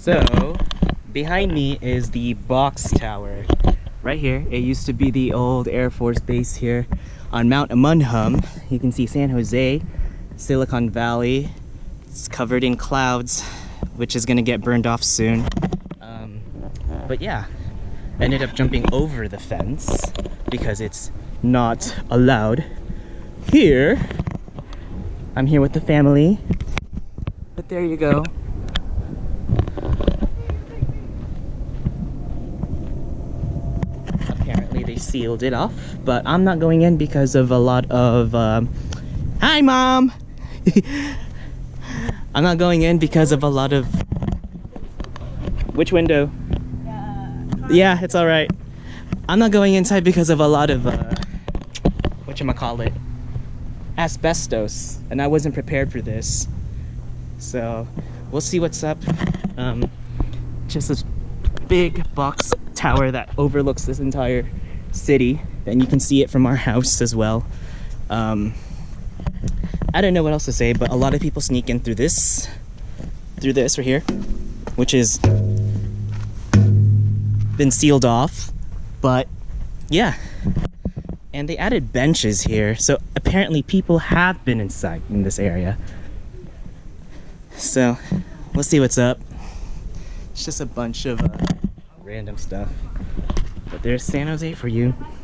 So, behind me is the box tower. Right here, it used to be the old Air Force base here on Mount Umunhum. You can see San Jose, Silicon Valley. It's covered in clouds, which is gonna get burned off soon. But yeah, ended up jumping over the fence because it's not allowed here. I'm here with the family, but there you go. Apparently they sealed it off, but I'm not going in because of a lot of hi mom. I'm not going in because of a lot of which window? Yeah, it's all right. I'm not going inside because of a lot of whatchamacallit, asbestos, and I wasn't prepared for this. So we'll see what's up. Just this big box tower that overlooks this entire city, and you can see it from our house as well. I don't know what else to say, but a lot of people sneak in through this right here, which is been sealed off. But yeah, and they added benches here, so apparently people have been inside in this area. So we'll see what's up. It's just a bunch of random stuff, but there's San Jose for you.